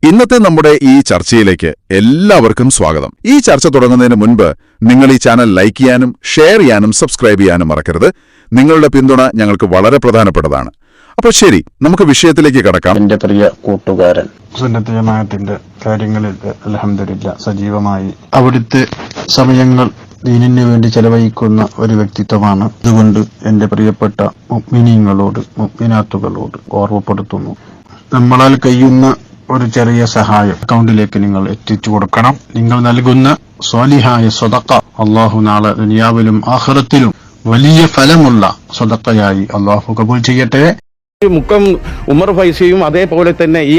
ഇന്നത്തെ നമ്മുടെ ഈ ചർച്ചയിലേക്ക് എല്ലാവർക്കും സ്വാഗതം. ഈ ചർച്ച തുടങ്ങുന്നതിന് മുൻപ് നിങ്ങൾ ഈ ചാനൽ ലൈക്ക് ചെയ്യാനും ഷെയർ ചെയ്യാനും സബ്സ്ക്രൈബ് ചെയ്യാനും മറക്കരുത്. നിങ്ങളുടെ പിന്തുണ ഞങ്ങൾക്ക് വളരെ പ്രധാനപ്പെട്ടതാണ്. അപ്പോൾ ശരി, നമുക്ക് വിഷയത്തിലേക്ക് കടക്കാം. എന്റെ പ്രിയ കൂട്ടുകാരൻ, സുന്നത്ത് ജമാഅത്തിന്റെ കാര്യങ്ങളിൽ അൽഹംദുലില്ലാഹ് സജീവമായി അവിടുത്തെ സമയങ്ങൾ ദീനിന് വേണ്ടി ചെലവഴിക്കുന്ന ഒരു വ്യക്തിത്വമാണ്. അതുകൊണ്ട് എന്റെ പ്രിയപ്പെട്ട മുഅ്മിനീങ്ങളോട് മുഅ്മിനാത്തുകളോട് ഓർമ്മപ്പെടുത്തുന്നു, നമ്മളാൽ കഴിയുന്ന ഒരു ചെറിയ സഹായം അക്കൗണ്ടിലേക്ക് നിങ്ങൾ എത്തിച്ചു കൊടുക്കണം. നിങ്ങൾ നൽകുന്ന സ്വാലിഹായ സ്വതക്ക അള്ളാഹു നാളെ ദുനിയാവിലും ആഖിറത്തിലും വലിയ ഫലമുള്ള സ്വതക്കയായി അള്ളാഹു കബൂൽ ചെയ്യട്ടെ. മുക്കം ഉമർ ഫൈസിയും അതേപോലെ തന്നെ ഈ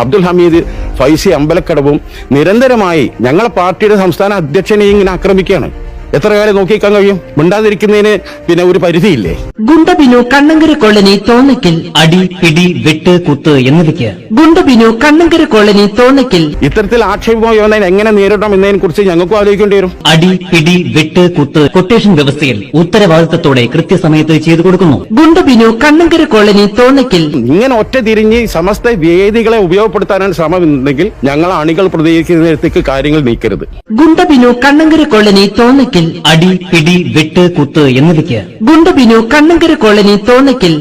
അബ്ദുൽ ഹമീദ് ഫൈസി അമ്പലക്കടവും നിരന്തരമായി ഞങ്ങളെ പാർട്ടിയുടെ സംസ്ഥാന അധ്യക്ഷനെ ഇങ്ങനെ ആക്രമിക്കുകയാണ്. എത്ര കാലം നോക്കിക്കാൻ കഴിയും? മിണ്ടാതിരിക്കുന്നതിന് പിന്നെ ഒരു പരിധിയില്ലേ? ഗുണ്ടബിനു കണ്ണങ്കര കോളനി തോന്നയ്ക്കൽ അടി പിടി വെട്ട് കുത്ത് എന്നിവയ്ക്ക് ഗുണ്ടബിനു കണ്ണങ്കര കോളനി തോന്നയ്ക്കൽ ഇത്തരത്തിൽ ആക്ഷേപമായി വന്നതിന് എങ്ങനെ നേരിടണം എന്നതിനെ കുറിച്ച് ഞങ്ങൾക്കും ആലോചിക്കേണ്ടി വരും. അടി പിടി വെട്ട് കുത്ത് കൊട്ടേഷൻ വ്യവസ്ഥയിൽ ഉത്തരവാദിത്തത്തോടെ കൃത്യസമയത്ത് ചെയ്തു കൊടുക്കുന്നു. ഗുണ്ടബിനു കണ്ണങ്കര കോളനി തോന്നയ്ക്കൽ. ഇങ്ങനെ ഒറ്റ തിരിഞ്ഞ് സമസ്ത വേദികളെ ഉപയോഗപ്പെടുത്താനാണ് ശ്രമമെന്നുണ്ടെങ്കിൽ ഞങ്ങൾ അണികൾ പ്രതികരിക്കുന്നിടത്തേക്ക് കാര്യങ്ങൾ നീക്കരുത്. ഗുണ്ടബിനു കണ്ണങ്കര കോളനി തോന്നയ്ക്കൽ അടി പിടി വെട്ട് കുത്ത് എന്നിവയ്ക്ക് ഗുണ്ടബിനു കണ്ണങ്കര കോളനി തോന്നയ്ക്കൽ.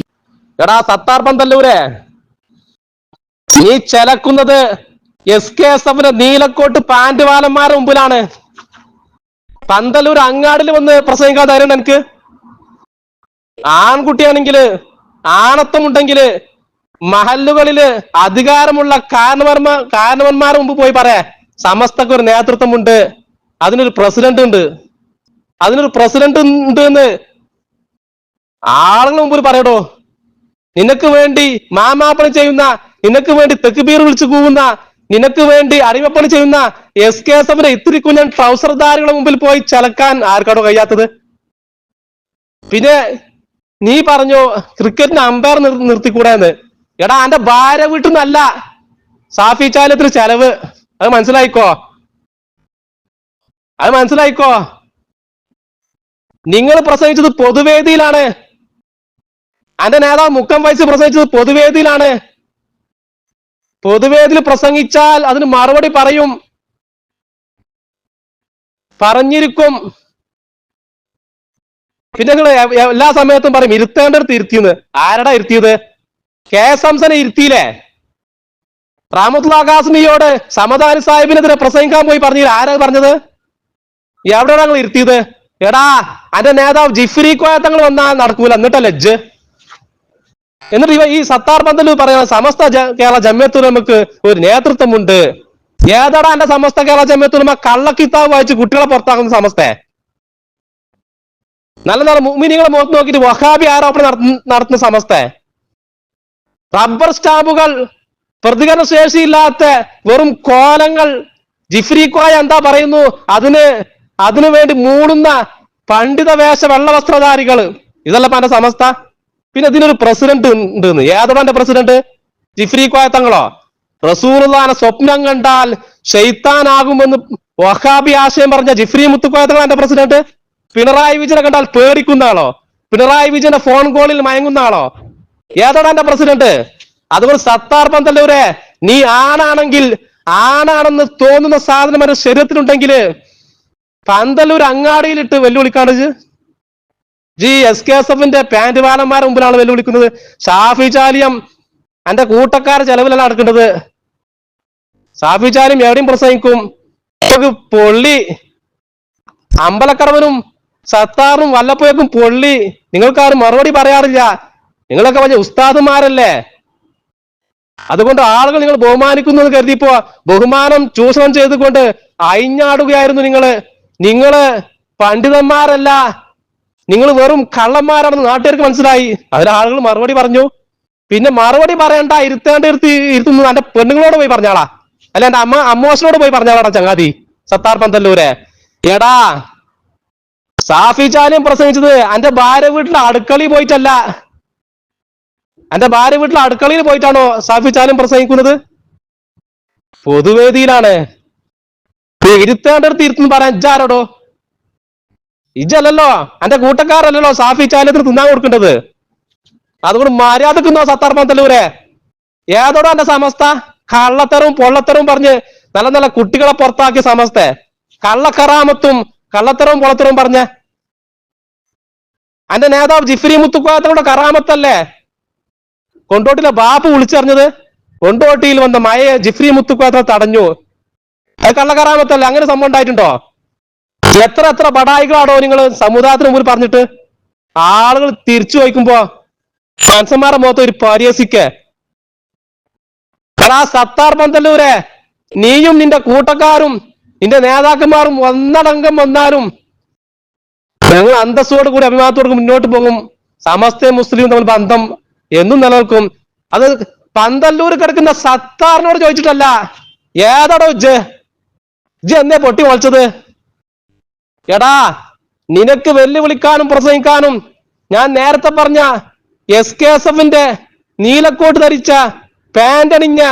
എടാ സത്താർ പന്തല്ലൂരെ, നീ ചെലക്കുന്നത് SKSF നീലക്കോട്ട് പാന്റ് വാലന്മാരുടെ മുമ്പിലാണ്. പന്തല്ലൂർ അങ്ങാടിൽ വന്ന് പ്രസംഗിക്കാൻ തരണം. എനിക്ക് ആൺകുട്ടിയാണെങ്കില് ആണത്വമുണ്ടെങ്കില് മഹല്ലുകളില് അധികാരമുള്ള കാരണവന്മാരുടെ മുമ്പ് പോയി പറയാ, സമസ്തക്ക് ഒരു നേതൃത്വമുണ്ട്, അതിനൊരു പ്രസിഡന്റ് ഉണ്ട് എന്ന് ആളുകൾ മുമ്പിൽ പറയടോ. നിനക്ക് വേണ്ടി മാമാപ്പണി ചെയ്യുന്ന, നിനക്ക് വേണ്ടി തെക്കുബീർ വിളിച്ചു കൂവുന്ന, നിനക്ക് വേണ്ടി അടിമപ്പണി ചെയ്യുന്ന SKSF ഇത്തിരി കുഞ്ഞൻ ട്രൗസർധാരികളുടെ മുമ്പിൽ പോയി ചലക്കാൻ ആർക്കാടോ കഴിയാത്തത്? പിന്നെ നീ പറഞ്ഞു ക്രിക്കറ്റിന് അമ്പയർ നിർത്തിക്കൂടെന്ന്. എടാ, എന്റെ ഭാര്യ വീട്ടിൽ നിന്നല്ല സാഫി ചാലത്തിന് ചെലവ്. അത് മനസ്സിലായിക്കോ. നിങ്ങൾ പ്രസംഗിച്ചത് പൊതുവേദിയിലാണ്. എന്റെ നേതാവ് മുക്കം ഫൈസി പ്രസംഗിച്ചത് പൊതുവേദിയിലാണ്. പൊതുവേദിയിൽ പ്രസംഗിച്ചാൽ അതിന് മറുപടി പറഞ്ഞിരിക്കും. പിന്നെ നിങ്ങൾ എല്ലാ സമയത്തും പറയും ഇരുത്തേണ്ടടുത്ത് ഇരുത്തിയെന്ന്. ആരടാ ഇരുത്തിയത്? KS ഹംസനെ ഇരുത്തിയില്ലേ? റഹ്മത്തുള്ളാഹി ഖാസിമിയോട് സമദാനി സാഹിബിനെതിരെ പ്രസംഗിക്കാൻ പോയി പറഞ്ഞില്ല. ആരാ പറഞ്ഞത്? എവിടെയാണ് ഞങ്ങൾ ഇരുത്തിയത്? എടാ, എന്റെ നേതാവ് ജിഫ്രി കോയ തങ്ങൾ വന്നാൽ നടക്കൂല, എന്നിട്ടല്ലേ എന്നിട്ട് ഈ സത്താർ പന്തല്ലൂർ പറയുന്നത് സമസ്ത കേരള ജമിയത്തുൽ ഉലമക്ക് ഒരു നേതൃത്വമുണ്ട്. ഏതാടാ എന്റെ സമസ്ത കേരള ജമിയത്തുൽ ഉലമ കള്ളക്കിതാബ് വായിച്ച് കുട്ടികളെ പുറത്താക്കുന്ന സമസ്തയെ? നല്ല മുഅ്മിനീങ്ങളെ മുഖത്ത് നോക്കിയിട്ട് വഹാബി ആരോപണം നടത്തുന്ന സമസ്തയെ? റബ്ബർ സ്റ്റാമ്പുകൾ, പ്രതികരണ ശേഷിയില്ലാത്ത വെറും കോലങ്ങൾ. ജിഫ്രി കോയ എന്താ പറയുന്നു? അതിനു വേണ്ടി മൂടുന്ന പണ്ഡിത വേഷ വെള്ളവസ്ത്രധാരികള്. ഇതല്ല എന്റെ സമസ്ത. പിന്നെ ഇതിനൊരു പ്രസിഡന്റ് ഉണ്ട്. ഏതാണ് എന്റെ പ്രസിഡന്റ്? ജിഫ്രി കോയ തങ്ങളോ? റസൂലുള്ളാഹിനെ സ്വപ്നം കണ്ടാൽ ശൈത്താനാകുമെന്ന് വഹാബി ആശയം പറഞ്ഞ ജിഫ്രി മുത്തുക്കോയ തങ്ങൾ എന്റെ പ്രസിഡന്റ്? പിണറായി വിജയനെ കണ്ടാൽ പേടിക്കുന്ന ആളോ? പിണറായി വിജയന്റെ ഫോൺ കോളിൽ മയങ്ങുന്ന ആളോ? ഏതാണ് എന്റെ പ്രസിഡന്റ്? അതുകൊണ്ട് സത്താർ പന്തല്ലൂരെ, നീ ആണാണെന്ന് തോന്നുന്ന സാധനം എന്റെ ശരീരത്തിലുണ്ടെങ്കിൽ പന്തല്ലൂർ അങ്ങാടിയിലിട്ട് വെല്ലുവിളിക്കാണ് SKSF പാന്റ് വാലന്മാരുടെ മുമ്പിലാണ് വെല്ലുവിളിക്കുന്നത്. ഷാഫി ചാലിയം എന്റെ കൂട്ടക്കാരുടെ ചെലവിലല്ല നടക്കേണ്ടത്. ഷാഫി ചാലിയം എവിടെയും പ്രസംഗിക്കും. പൊള്ളി അമ്പലക്കടവനും സത്താറും വല്ലപ്പോഴേക്കും പൊള്ളി. നിങ്ങൾക്കാരും മറുപടി പറയാറില്ല. നിങ്ങളൊക്കെ വലിയ ഉസ്താദുമാരല്ലേ. അതുകൊണ്ട് ആളുകൾ നിങ്ങൾ ബഹുമാനിക്കുന്നു എന്ന് കരുതിപ്പോ ബഹുമാനം ചൂഷണം ചെയ്തുകൊണ്ട് അയിഞ്ഞാടുകയായിരുന്നു. നിങ്ങള് പണ്ഡിതന്മാരല്ല, നിങ്ങൾ വെറും കള്ളന്മാരാണെന്ന് നാട്ടുകാർക്ക് മനസ്സിലായി. അതിലാളുകൾ മറുപടി പറഞ്ഞു. പിന്നെ മറുപടി പറയണ്ട, ഇരുത്തുന്നു എന്റെ പെണ്ണുങ്ങളോട് പോയി പറഞ്ഞാളാ, അല്ല എന്റെ അമ്മോശനോട് പോയി പറഞ്ഞാളാടാ ചങ്ങാതി സത്താർ പന്തല്ലൂരെ. എടാ, സാഫി ചാലിയം പ്രസംഗിച്ചത് എന്റെ ഭാര്യ വീട്ടിലെ അടുക്കളയിൽ പോയിട്ടല്ല. എന്റെ ഭാര്യ വീട്ടിലെ അടുക്കളയിൽ പോയിട്ടാണോ സാഫി ചാലിയം പ്രസംഗിക്കുന്നത്? പൊതുവേദിയിലാണ്. ഇരുത്തേണ്ടടുത്ത് ഇരുത്തുന്നു പറയാൻ ഇജ്ജാരോടോ? ഇജ്ജല്ലോ, എന്റെ കൂട്ടക്കാരല്ലോ സാഫി ചാലിയത്തിന് തിന്നാൻ കൊടുക്കേണ്ടത്. അതുകൊണ്ട് മര്യാദക്കുന്നോ സത്താർ പന്തല്ലൂരെ? ഏതോടോ എന്റെ സമസ്ത? കള്ളത്തരവും പൊള്ളത്തരവും പറഞ്ഞ് നല്ല നല്ല കുട്ടികളെ പുറത്താക്കിയ സമസ്തേ കള്ളക്കറാമത്തും കള്ളത്തരവും പൊള്ളത്തരവും പറഞ്ഞ അന്റെ നേതാവ് ജിഫ്രി മുത്തുക്കാത്തയുടെ കറാമത്തല്ലേ കൊണ്ടോട്ടിലെ ബാപ്പു വിളിച്ചറിഞ്ഞത്? കൊണ്ടോട്ടിയിൽ വന്ന മഴയെ ജിഫ്രി മുത്തുക്കാത്ത തടഞ്ഞു. അത് കള്ളക്കറാമത്തല്ലേ? അങ്ങനെ സംഭവം ഉണ്ടായിട്ടുണ്ടോ? എത്ര എത്ര ബടായികളാണോ നിങ്ങൾ സമുദായത്തിന് മുമ്പിൽ പറഞ്ഞിട്ട് ആളുകൾ തിരിച്ചു വയ്ക്കുമ്പോ മനുഷ്യന്മാരുടെ മുഖത്ത് ഒരു പരിഹസിക്കേ. എടാ സത്താർ പന്തല്ലൂരെ, നീയും നിന്റെ കൂട്ടക്കാരും നിന്റെ നേതാക്കന്മാരും ഒന്നടങ്കം വന്നാലും ഞങ്ങൾ അന്തസ്സോട് കൂടി അഭിമാനത്തോട് മുന്നോട്ട് പോകും. സമസ്തയും മുസ്ലിം തമ്മിൽ ബന്ധം എന്നും നിലനിൽക്കും. അത് പന്തല്ലൂർ കിടക്കുന്ന സത്താറിനോട് ചോദിച്ചിട്ടല്ല. ഏതാടോ ഇജ്ജ് എന്നേ പൊട്ടി മുളച്ചത്? എടാ നിനക്ക് വെല്ലുവിളിക്കാനും പ്രസംഗിക്കാനും ഞാൻ നേരത്തെ പറഞ്ഞ SKSF-ന്റെ നീലക്കോട്ട് ധരിച്ച പാന്റ് അണിഞ്ഞ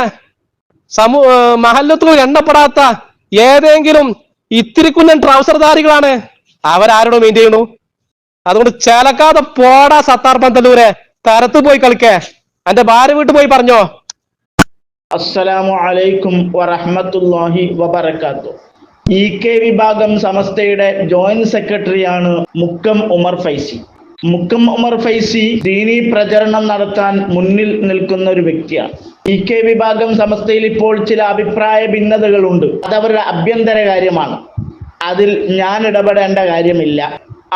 മഹല്ലത്തുകൾ എണ്ണപ്പെടാത്ത ഏതെങ്കിലും ഇത്തിരിക്കുന്നൻ ട്രൗസർധാരികളാണ്. അവരാരോട് മെയിൻ ചെയ്യണു? അതുകൊണ്ട് ചേലക്കാതെ പോടാ സത്താർ പന്തല്ലൂരെ, തരത്ത് പോയി കളിക്കേ. എന്റെ ഭാര്യ വീട്ടിൽ പോയി പറഞ്ഞോ. അസ്സലാമു അലൈക്കും വറഹ്മത്തുള്ളാഹി വബറകാതുഹു. EK വിഭാഗം സമസ്തയുടെ ജോയിന്റ് സെക്രട്ടറിയാണ് മുക്കം ഉമർ ഫൈസി. മുക്കം ഉമർ ഫൈസി ദീനി പ്രചരണം നടത്താൻ മുന്നിൽ നിൽക്കുന്ന ഒരു വ്യക്തിയാണ്. EK വിഭാഗം സമസ്തയിൽ ഇപ്പോൾ ചില അഭിപ്രായ ഭിന്നതകളുണ്ട്. അതവരുടെ ആഭ്യന്തര കാര്യമാണ്. അതിൽ ഞാൻ ഇടപെടേണ്ട കാര്യമില്ല.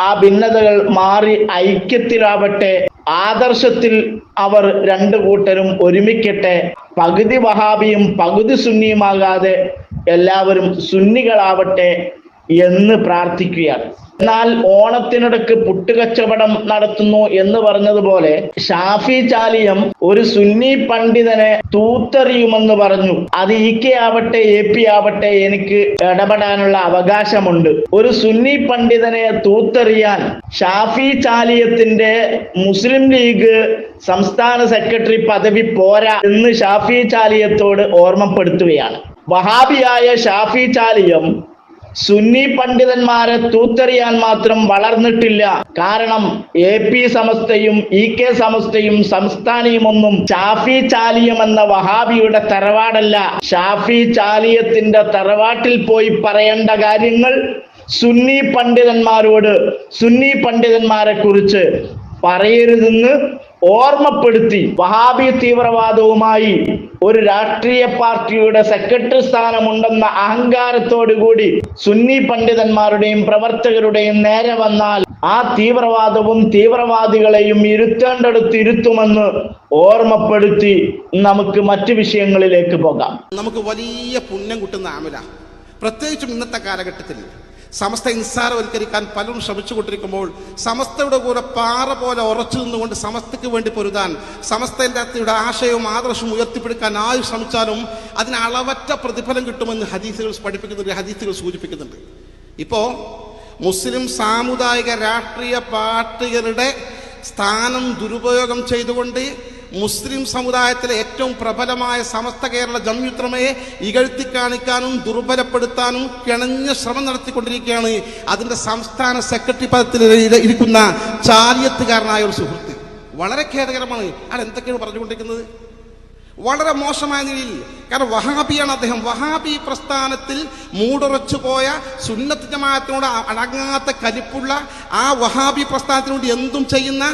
ആ ഭിന്നതകൾ മാറി ഐക്യത്തിലാവട്ടെ, ആദർശത്തിൽ അവർ രണ്ടു കൂട്ടരും ഒരുമിക്കട്ടെ. പകുതി വഹാബിയും പകുതി സുന്നിയുമാകാതെ എല്ലാവരും സുന്നികളാവട്ടെ എന്ന് പ്രാർത്ഥിക്കുകയാണ്. എന്നാൽ ഓണത്തിനിടക്ക് പുട്ടുകച്ചവടം നടത്തുന്നു എന്ന് പറഞ്ഞതുപോലെ ഷാഫി ചാലിയം ഒരു സുന്നി പണ്ഡിതനെ തൂത്തെറിയുമെന്ന് പറഞ്ഞു. അത് EK ആവട്ടെ AP ആവട്ടെ എനിക്ക് ഇടപെടാനുള്ള അവകാശമുണ്ട്. ഒരു സുന്നി പണ്ഡിതനെ തൂത്തെറിയാൻ ഷാഫി ചാലിയത്തിന്റെ മുസ്ലിം ലീഗ് സംസ്ഥാന സെക്രട്ടറി പദവി പോരാ എന്ന് ഷാഫി ചാലിയത്തോട് ഓർമ്മപ്പെടുത്തുകയാണ്. വഹാബിയായ ഷാഫി ചാലിയം സുന്നി പണ്ഡിതന്മാരെ തൂത്തെറിയാൻ മാത്രം വളർന്നിട്ടില്ല. കാരണം AP സമസ്തയും EK സമസ്തയും സംസ്ഥാനിയുമൊന്നും ഷാഫി ചാലിയം എന്ന വഹാബിയുടെ തറവാടല്ല. ഷാഫി ചാലിയത്തിന്റെ തറവാട്ടിൽ പോയി പറയേണ്ട കാര്യങ്ങൾ സുന്നി പണ്ഡിതന്മാരോട് സുന്നി പണ്ഡിതന്മാരെ കുറിച്ച് പറയരുതെന്ന് ഓർമ്മപ്പെടുത്തി വഹാബി തീവ്രവാദവുമായി ഒരു രാഷ്ട്രീയ പാർട്ടിയുടെ സെക്രട്ടറി സ്ഥാനമുണ്ടെന്ന അഹങ്കാരത്തോടു കൂടി സുന്നി പണ്ഡിതന്മാരുടെയും പ്രവർത്തകരുടെയും നേരെ വന്നാൽ ആ തീവ്രവാദവും തീവ്രവാദികളെയും ഇരുത്തേണ്ടടുത്ത് ഇരുത്തുമെന്ന് ഓർമ്മപ്പെടുത്തി നമുക്ക് മറ്റു വിഷയങ്ങളിലേക്ക് പോകാം. നമുക്ക് വലിയ പുണ്യം കിട്ടുന്ന ആമല, പ്രത്യേകിച്ചും ഇന്നത്തെ കാലഘട്ടത്തിൽ സമസ്ത നിസ്സാരവൽക്കരിക്കാൻ പലരും ശ്രമിച്ചുകൊണ്ടിരിക്കുമ്പോൾ സമസ്തയുടെ കൂടെ പാറ പോലെ ഉറച്ചു നിന്നുകൊണ്ട് സമസ്തയ്ക്ക് വേണ്ടി പൊരുതാൻ, സമസ്തയുടെ ആശയവും ആദർശവും ഉയർത്തിപ്പിടിക്കാൻ ആര് ശ്രമിച്ചാലും അതിന് അളവറ്റ പ്രതിഫലം കിട്ടുമെന്ന് ഹദീസുകൾ പഠിപ്പിക്കുന്നുണ്ട്, ഹദീസുകൾ സൂചിപ്പിക്കുന്നുണ്ട്. ഇപ്പോ മുസ്ലിം സാമുദായിക രാഷ്ട്രീയ പാർട്ടികളുടെ സ്ഥാനം ദുരുപയോഗം ചെയ്തുകൊണ്ട് മുസ്ലിം സമുദായത്തിലെ ഏറ്റവും പ്രബലമായ സമസ്ത കേരള ജംഇയ്യത്തുലമയെ ഇകഴ്ത്തി കാണിക്കാനും ദുർബലപ്പെടുത്താനും കിണഞ്ഞ ശ്രമം നടത്തിക്കൊണ്ടിരിക്കുകയാണ് അതിന്റെ സംസ്ഥാന സെക്രട്ടറി പദത്തിൽ ഇരിക്കുന്ന ചാലിയത്തുകാരനായ ഒരു സുഹൃത്ത്. വളരെ ഖേദകരമാണ്. അത് എന്തൊക്കെയാണ് പറഞ്ഞുകൊണ്ടിരിക്കുന്നത്? വളരെ മോശമായ നിലയിൽ. കാരണം വഹാബിയാണ് അദ്ദേഹം. വഹാബി പ്രസ്ഥാനത്തിൽ മൂടുറച്ചു പോയ സുന്നത്ത് ജമാഅത്തിനോട് അടങ്ങാത്ത കലിപ്പുള്ള ആ വഹാബി പ്രസ്ഥാനത്തിനോട് എന്തും ചെയ്യുന്ന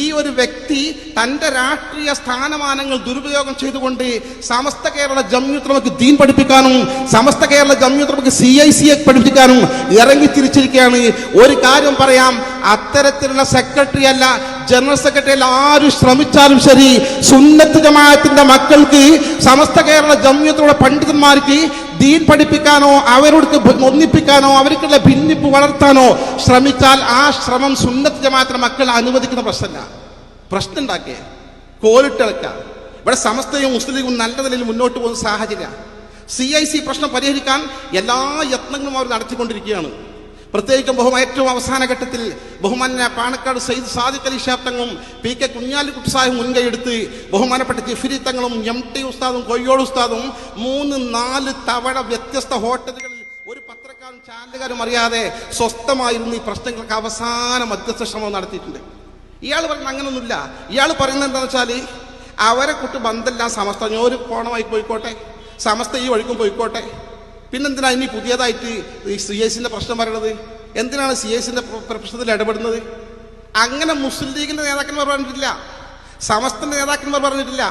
ഈ ഒരു വ്യക്തി തൻ്റെ രാഷ്ട്രീയ സ്ഥാനമാനങ്ങൾ ദുരുപയോഗം ചെയ്തുകൊണ്ട് സമസ്ത കേരള ജംഇയ്യത്തുലമക്ക് ദീൻ പഠിപ്പിക്കാനും സമസ്ത കേരള ജംഇയ്യത്തുലമക്ക് CIC പഠിപ്പിക്കാനും ഇറങ്ങി തിരിച്ചിരിക്കുകയാണ്. ഒരു കാര്യം പറയാം, അത്തരത്തിലുള്ള സെക്രട്ടറി അല്ല, ജനറൽ സെക്രട്ടറി അല്ല, ആരും ശ്രമിച്ചാലും ശരി സുന്നത്ത് ജമാഅത്തിന്റെ മക്കൾക്ക് സമസ്ത കേരള ജംഇയ്യത്തുലമ പണ്ഡിതന്മാർക്ക് ദീൻ പഠിപ്പിക്കാനോ അവരോട് ഒന്നിപ്പിക്കാനോ അവർക്കുള്ള ഭിന്നിപ്പ് വളർത്താനോ ശ്രമിച്ചാൽ ആ ശ്രമം സുന്നത്ത് ജമാഅത്തിന്റെ മക്കൾ അനുവദിക്കുന്ന പ്രശ്നമല്ല. പ്രശ്നം ഉണ്ടാക്കിയ കോലിട്ടിളക്ക. ഇവിടെ സമസ്തയും മുസ്ലിം ലീഗും നല്ല നിലയിൽ മുന്നോട്ട് പോകുന്ന സാഹചര്യം. CIC പ്രശ്നം പരിഹരിക്കാൻ എല്ലാ യത്നങ്ങളും അവർ നടത്തിക്കൊണ്ടിരിക്കുകയാണ്. പ്രത്യേകിച്ചും ഏറ്റവും അവസാന ഘട്ടത്തിൽ ബഹുമാന്യ പാണക്കാട് സയ്യിദ് സാദിഖ് അലി ശിഹാബ് തങ്ങളും PK കുഞ്ഞാലിക്കുട്ടി സാഹിബ് മുൻകൈയെടുത്ത് ബഹുമാനപ്പെട്ട ജിഫ്രി തങ്ങളും MT ഉസ്താദും കൊയ്യോട് ഉസ്താദും 3-4 തവണ വ്യത്യസ്ത ഹോട്ടലുകളിൽ ഒരു പത്രക്കാരും ചാനലുകാരും അറിയാതെ സ്വസ്ഥമായിരുന്നു ഈ പ്രശ്നങ്ങൾക്ക് അവസാന മധ്യസ്ഥ ശ്രമം നടത്തിയിട്ടുണ്ട്. ഇയാൾ പറയുന്നത് അങ്ങനൊന്നുമില്ല. ഇയാൾ പറയുന്നത് എന്താണെന്ന് വെച്ചാൽ അവരെ കുട്ടി ബന്ധമില്ല സമസ്ത, ഒരു കോണമായി പോയിക്കോട്ടെ, സമസ്ത ഈ വഴിക്കും പോയിക്കോട്ടെ. പിന്നെന്തിനാ ഇനി പുതിയതായിട്ട് ഈ CIC പ്രശ്നം പറയണത്? എന്തിനാണ് CIC പ്രശ്നത്തിൽ ഇടപെടുന്നത്? അങ്ങനെ മുസ്ലിം ലീഗിന്റെ നേതാക്കന്മാർ പറഞ്ഞിട്ടില്ല, സമസ്തന്റെ നേതാക്കന്മാർ പറഞ്ഞിട്ടില്ല.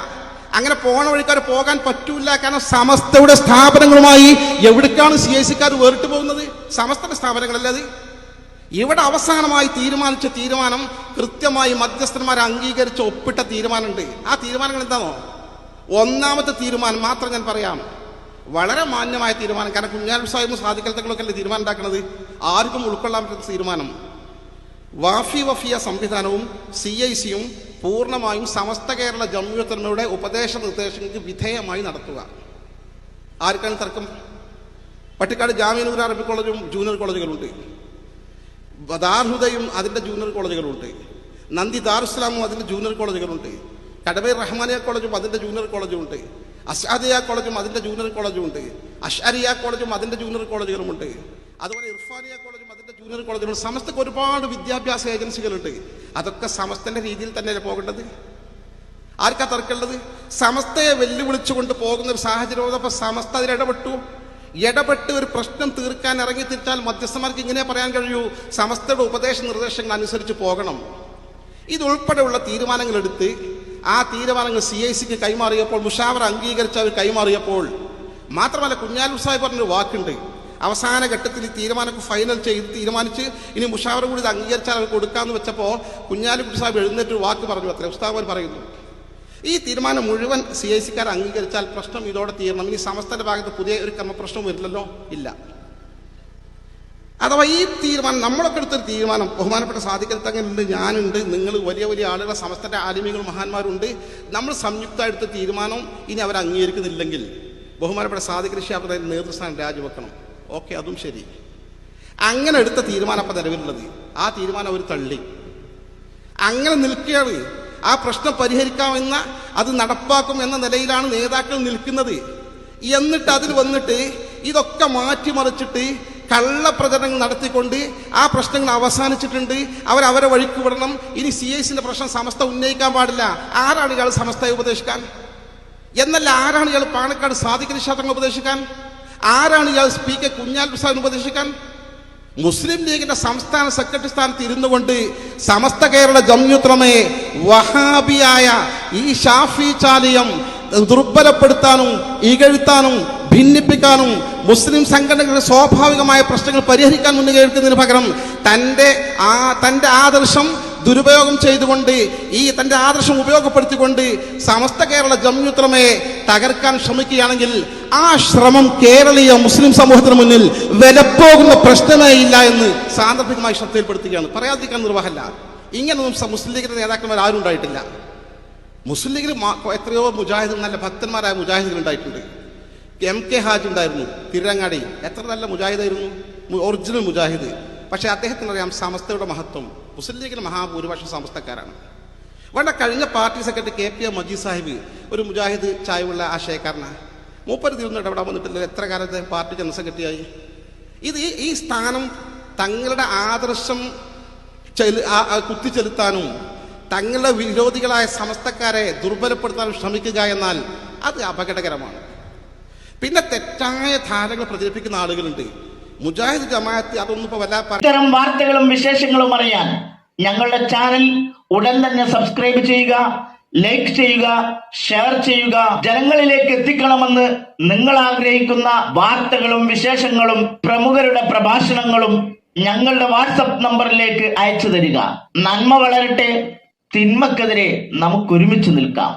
അങ്ങനെ പോണ വഴിക്കാർ പോകാൻ പറ്റൂല. കാരണം സമസ്തയുടെ സ്ഥാപനങ്ങളുമായി എവിടേക്കാണ് CIC വേറിട്ട് പോകുന്നത്? സമസ്തയുടെ സ്ഥാപനങ്ങളല്ലേ അത്? ഇവിടെ അവസാനമായി തീരുമാനിച്ച തീരുമാനം കൃത്യമായി മധ്യസ്ഥന്മാരെ അംഗീകരിച്ച് ഒപ്പിട്ട തീരുമാനമുണ്ട്. ആ തീരുമാനങ്ങൾ എന്താണോ? ഒന്നാമത്തെ തീരുമാനം മാത്രം ഞാൻ പറയാം, വളരെ മാന്യമായ തീരുമാനം. കാരണം കുഞ്ഞാലി സാഹിബും സാദിഖ് തങ്ങളൊക്കെ അല്ലേ തീരുമാനം ഉണ്ടാക്കുന്നത്, ആർക്കും ഉൾക്കൊള്ളാൻ പറ്റുന്ന തീരുമാനം. വഫിയ സംവിധാനവും CIC-യും പൂർണ്ണമായും സമസ്ത കേരള ജംഇയ്യത്തുലമയുടെ ഉപദേശ നിർദ്ദേശങ്ങൾക്ക് വിധേയമായി നടത്തുക. ആർക്കാണ് തർക്കം? പട്ടിക്കാട് ജാമിഅ അറബി കോളേജും ജൂനിയർ കോളേജുകളുണ്ട്, ദാർഹുദയും അതിൻ്റെ ജൂനിയർ കോളേജുകളുണ്ട്, നന്ദി ദാറുസ്സലാമും അതിൻ്റെ ജൂനിയർ കോളേജുകളുണ്ട്, കടബൈർ റഹ്മാനിയ കോളേജും അതിൻ്റെ ജൂനിയർ കോളേജുമുണ്ട്, അസ്ആദിയ കോളേജും അതിൻ്റെ ജൂനിയർ കോളേജുമുണ്ട്, അഷ്അരിയ കോളേജും അതിൻ്റെ ജൂനിയർ കോളേജുകളുമുണ്ട്, അതുപോലെ ഇർഫാനിയ കോളേജും അതിൻ്റെ ജൂനിയർ കോളേജുകളുണ്ട്. സമസ്തക്ക് ഒരുപാട് വിദ്യാഭ്യാസ ഏജൻസികളുണ്ട്. അതൊക്കെ സമസ്തൻ്റെ രീതിയിൽ തന്നെയല്ലേ പോകേണ്ടത്? ആർക്കാ തർക്കമുള്ളത്? സമസ്തയെ വെല്ലുവിളിച്ചുകൊണ്ട് പോകുന്ന ഒരു സാഹചര്യം വന്നപ്പോൾ സമസ്ത അതിൽ ഇടപെട്ട് ഒരു പ്രശ്നം തീർക്കാൻ ഇറങ്ങി തിരിച്ചാൽ മധ്യസ്ഥന്മാർക്ക് ഇങ്ങനെ പറയാൻ കഴിയൂ, സമസ്തയുടെ ഉപദേശ നിർദ്ദേശങ്ങൾ അനുസരിച്ച് പോകണം. ഇതുൾപ്പെടെയുള്ള തീരുമാനങ്ങൾ എടുത്ത് ആ തീരുമാനങ്ങൾ CIC-ക്ക് കൈമാറിയപ്പോൾ, മുഷാവറ അംഗീകരിച്ച് അവർ കൈമാറിയപ്പോൾ, മാത്രമല്ല കുഞ്ഞാലി സാഹിബ് പറഞ്ഞൊരു വാക്കുണ്ട്, അവസാന ഘട്ടത്തിൽ ഈ തീരുമാനമൊക്കെ ഫൈനൽ തീരുമാനിച്ച് ഇനി മുഷാവറ കൂടി ഇത് അംഗീകരിച്ചാൽ അവർ കൊടുക്കാമെന്ന് വെച്ചപ്പോൾ കുഞ്ഞാലിക്കുട്ടി സാഹിബ് എഴുന്നേറ്റൊരു വാക്ക് പറഞ്ഞു. അത്ര ഉസ്താദ് പറയുന്നു, ഈ തീരുമാനം മുഴുവൻ CIC-ക്കാർ അംഗീകരിച്ചാൽ പ്രശ്നം ഇതോടെ തീരണം. ഇനി സമസ്തന്റെ ഭാഗത്ത് പുതിയ ഒരു ക്രമപ്രശ്നവും വരില്ലല്ലോ. ഇല്ല. അഥവാ ഈ തീരുമാനം, നമ്മളൊക്കെ എടുത്തൊരു തീരുമാനം, ബഹുമാനപ്പെട്ട സാദിഖ് തങ്ങളുണ്ട്, ഞാനുണ്ട്, നിങ്ങൾ വലിയ വലിയ ആളുകൾ, സമസ്തന്റെ ആലിമീകൾ, മഹാന്മാരുണ്ട്, നമ്മൾ സംയുക്തമായി എടുത്ത തീരുമാനം ഇനി അവർ അംഗീകരിക്കുന്നില്ലെങ്കിൽ ബഹുമാനപ്പെട്ട സാദിഖ് ശിഹാബ് തങ്ങൾ നേതൃസ്ഥാനം രാജിവെക്കണം. ഓക്കെ, അതും ശരി. അങ്ങനെ എടുത്ത തീരുമാനം അപ്പം നിലവിലുള്ളത്, ആ തീരുമാനം അവർ തള്ളി. അങ്ങനെ നിൽക്കുകയാണ്. ആ പ്രശ്നം പരിഹരിക്കാമെന്ന, അത് നടപ്പാക്കും എന്ന നിലയിലാണ് നേതാക്കൾ നിൽക്കുന്നത്. എന്നിട്ട് അതിൽ വന്നിട്ട് ഇതൊക്കെ മാറ്റിമറിച്ചിട്ട് കള്ളപ്രചരണങ്ങൾ നടത്തിക്കൊണ്ട് ആ പ്രശ്നങ്ങൾ അവസാനിച്ചിട്ടുണ്ട്, അവരെ വഴിക്ക് വിടണം, ഇനി CIC-ന്റെ പ്രശ്നം സമസ്ത ഉന്നയിക്കാൻ പാടില്ല. ആരാണ് ഇയാൾ സമസ്തയെ ഉപദേശിക്കാൻ? എന്നല്ല, ആരാണ് ഇയാൾ പാണക്കാട് സാദിഖ് ശിഹാബ് ഉപദേശിക്കാൻ? ആരാണ് ഇയാൾ PK കുഞ്ഞാലി സാഹിബ് ഉപദേശിക്കാൻ? മുസ്ലിം ലീഗിന്റെ സംസ്ഥാന സെക്രട്ടറി സ്ഥാനത്ത് ഇരുന്നു കൊണ്ട് സമസ്ത കേരള ജംഇയ്യത്തുലമയെ വഹാബിയായ ഈ ഷാഫി ചാലിയം ദുർബലപ്പെടുത്താനും ഇകഴ്ത്താനും ഭിന്നിപ്പിക്കാനും മുസ്ലിം സംഘടനകളുടെ സ്വാഭാവികമായ പ്രശ്നങ്ങൾ പരിഹരിക്കാൻ മുൻകൈയെടുക്കുന്നതിന് പകരം തന്റെ ആദർശം ദുരുപയോഗം ചെയ്തുകൊണ്ട്, ഈ തന്റെ ആദർശം ഉപയോഗപ്പെടുത്തിക്കൊണ്ട് സമസ്ത കേരള ജംഇയ്യത്തുലമയെ തകർക്കാൻ ശ്രമിക്കുകയാണെങ്കിൽ ആ ശ്രമം കേരളീയ മുസ്ലിം സമൂഹത്തിന് മുന്നിൽ വിലപ്പോകുന്ന പ്രശ്നമേ ഇല്ല എന്ന് സാന്ദർഭികമായി ശ്രദ്ധയിൽപ്പെടുത്തുകയാണ്. പറയാതിരിക്കാൻ നിർവാഹമല്ല. ഇങ്ങനൊന്നും മുസ്ലിം ലീഗിന്റെ നേതാക്കന്മാർ ആരും ഉണ്ടായിട്ടില്ല. മുസ്ലിം ലീഗിൽ എത്രയോ മുജാഹിദ്, നല്ല ഭക്തന്മാരായ മുജാഹിദുകൾ ഉണ്ടായിട്ടുണ്ട്. MK ഹാജി ഉണ്ടായിരുന്നു തിരുരങ്ങാടി, എത്ര നല്ല മുജാഹിദായിരുന്നു, ഒറിജിനൽ മുജാഹിദ്. പക്ഷേ അദ്ദേഹത്തിനറിയാം സമസ്തയുടെ മഹത്വം. മുസ്ലിം ലീഗിലെ മഹാഭൂരിപക്ഷം സമസ്തക്കാരാണ്. വേണ്ട, കഴിഞ്ഞ party secretary KP Majeed Sahib ഒരു മുജാഹിദ് ചായവുള്ള ആശയക്കാരനാണ്. മൂപ്പര് തീർന്ന് ഇടപെടാൻ വന്നിട്ടില്ല. എത്ര കാലത്ത് പാർട്ടി ജനറൽ സെക്രട്ടറിയായി. ഈ സ്ഥാനം തങ്ങളുടെ ആദർശം കുത്തിച്ചെലുത്താനും തങ്ങളുടെ വിരോധികളായ സമസ്തക്കാരെ ദുർബലപ്പെടുത്താനും ശ്രമിക്കുക എന്നാൽ അത് അപകടകരമാണ്. പിന്നെ തെറ്റായ ധാരണകൾ പ്രചരിപ്പിക്കുന്ന ആളുകളുണ്ട്. മുജാഹിദ് ജമാഅത്ത് അതൊന്നും ഇപ്പൊ ഇത്തരം വാർത്തകളും വിശേഷങ്ങളും അറിയാൻ ഞങ്ങളുടെ ചാനൽ ഉടൻ തന്നെ സബ്സ്ക്രൈബ് ചെയ്യുക, ലൈക്ക് ചെയ്യുക, ഷെയർ ചെയ്യുക. ജനങ്ങളിലേക്ക് എത്തിക്കണമെന്ന് നിങ്ങൾ ആഗ്രഹിക്കുന്ന വാർത്തകളും വിശേഷങ്ങളും പ്രമുഖരുടെ പ്രഭാഷണങ്ങളും ഞങ്ങളുടെ വാട്സപ്പ് നമ്പറിലേക്ക് അയച്ചു തരിക. നന്മ വളരട്ടെ, തിന്മക്കെതിരെ നമുക്കൊരുമിച്ച് നിൽക്കാം.